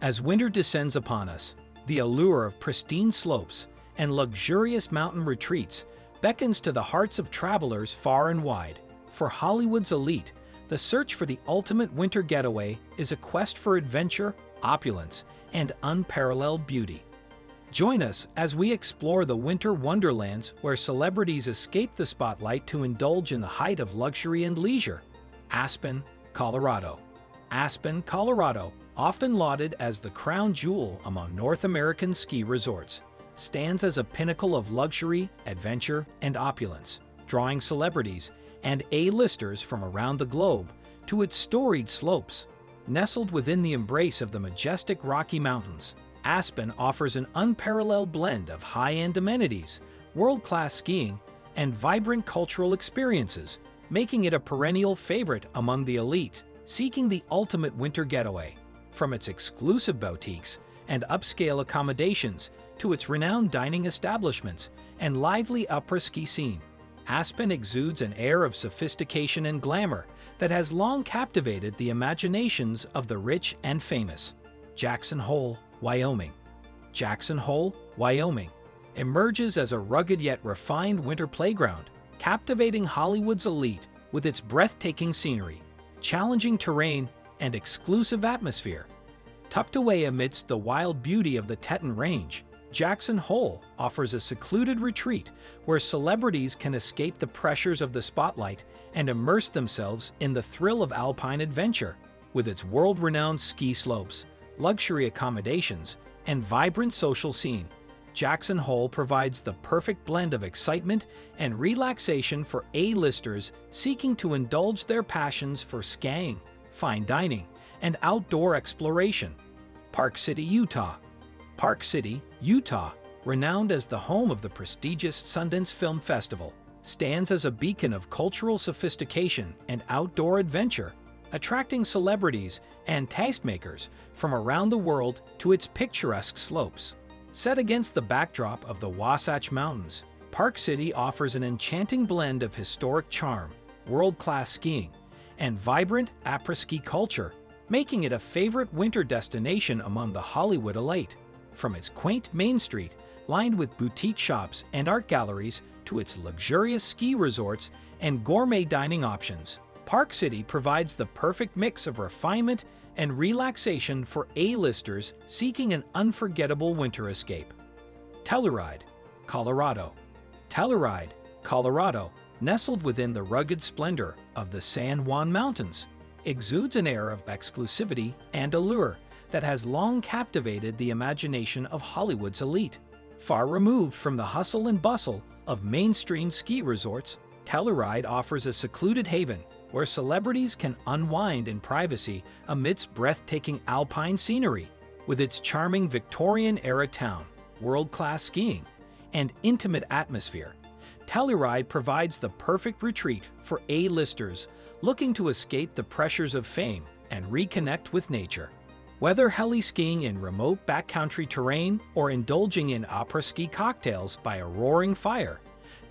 As winter descends upon us, the allure of pristine slopes and luxurious mountain retreats beckons to the hearts of travelers far and wide. For Hollywood's elite, the search for the ultimate winter getaway is a quest for adventure, opulence, and unparalleled beauty. Join us as we explore the winter wonderlands where celebrities escape the spotlight to indulge in the height of luxury and leisure. Aspen, Colorado. Aspen, Colorado, often lauded as the crown jewel among North American ski resorts, stands as a pinnacle of luxury, adventure, and opulence, drawing celebrities and A-listers from around the globe to its storied slopes. Nestled within the embrace of the majestic Rocky Mountains, Aspen offers an unparalleled blend of high-end amenities, world-class skiing, and vibrant cultural experiences, making it a perennial favorite among the elite seeking the ultimate winter getaway. From its exclusive boutiques and upscale accommodations to its renowned dining establishments and lively après-ski scene, Aspen exudes an air of sophistication and glamour that has long captivated the imaginations of the rich and famous. Jackson Hole, Wyoming. Jackson Hole, Wyoming, emerges as a rugged yet refined winter playground, captivating Hollywood's elite with its breathtaking scenery, challenging terrain, and exclusive atmosphere. Tucked away amidst the wild beauty of the Teton Range, Jackson Hole offers a secluded retreat where celebrities can escape the pressures of the spotlight and immerse themselves in the thrill of alpine adventure. With its world-renowned ski slopes, luxury accommodations, and vibrant social scene, Jackson Hole provides the perfect blend of excitement and relaxation for A-listers seeking to indulge their passions for skiing, fine dining, and outdoor exploration. Park City, Utah. Park City, Utah, renowned as the home of the prestigious Sundance Film Festival, stands as a beacon of cultural sophistication and outdoor adventure, attracting celebrities and tastemakers from around the world to its picturesque slopes. Set against the backdrop of the Wasatch Mountains, Park City offers an enchanting blend of historic charm, world-class skiing, and vibrant après-ski culture, making it a favorite winter destination among the Hollywood elite. From its quaint Main Street, lined with boutique shops and art galleries, to its luxurious ski resorts and gourmet dining options, Park City provides the perfect mix of refinement and relaxation for A-listers seeking an unforgettable winter escape. Telluride, Colorado. Telluride, Colorado, nestled within the rugged splendor of the San Juan Mountains, exudes an air of exclusivity and allure that has long captivated the imagination of Hollywood's elite. Far removed from the hustle and bustle of mainstream ski resorts, Telluride offers a secluded haven where celebrities can unwind in privacy amidst breathtaking alpine scenery. With its charming Victorian-era town, world-class skiing, and intimate atmosphere, Telluride provides the perfect retreat for A-listers looking to escape the pressures of fame and reconnect with nature. Whether heli-skiing in remote backcountry terrain or indulging in après-ski cocktails by a roaring fire,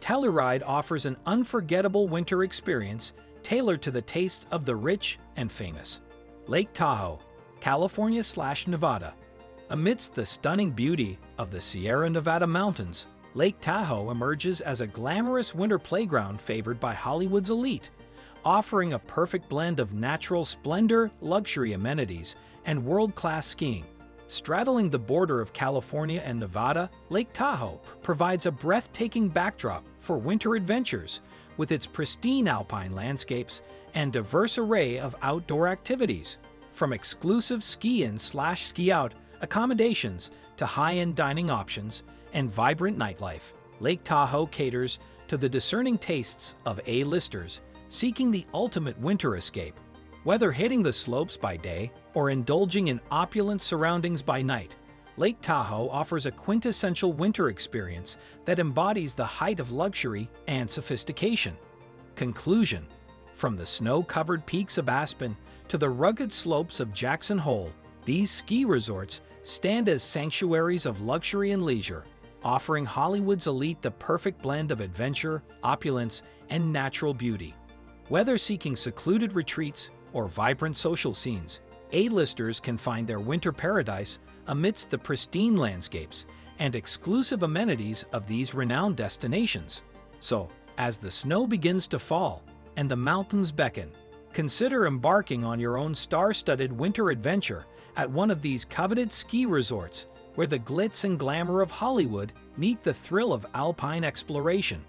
Telluride offers an unforgettable winter experience tailored to the tastes of the rich and famous. Lake Tahoe, California/Nevada. Amidst the stunning beauty of the Sierra Nevada mountains, Lake Tahoe emerges as a glamorous winter playground favored by Hollywood's elite, offering a perfect blend of natural splendor, luxury amenities, and world-class skiing. Straddling the border of California and Nevada, Lake Tahoe provides a breathtaking backdrop for winter adventures, with its pristine alpine landscapes and diverse array of outdoor activities. From exclusive ski-in/ski-out accommodations to high-end dining options and vibrant nightlife, Lake Tahoe caters to the discerning tastes of A-listers seeking the ultimate winter escape. Whether hitting the slopes by day or indulging in opulent surroundings by night, Lake Tahoe offers a quintessential winter experience that embodies the height of luxury and sophistication. Conclusion: from the snow-covered peaks of Aspen to the rugged slopes of Jackson Hole, these ski resorts stand as sanctuaries of luxury and leisure, offering Hollywood's elite the perfect blend of adventure, opulence, and natural beauty. Whether seeking secluded retreats or vibrant social scenes, A-listers can find their winter paradise amidst the pristine landscapes and exclusive amenities of these renowned destinations. So, as the snow begins to fall and the mountains beckon, consider embarking on your own star-studded winter adventure at one of these coveted ski resorts where the glitz and glamour of Hollywood meet the thrill of alpine exploration.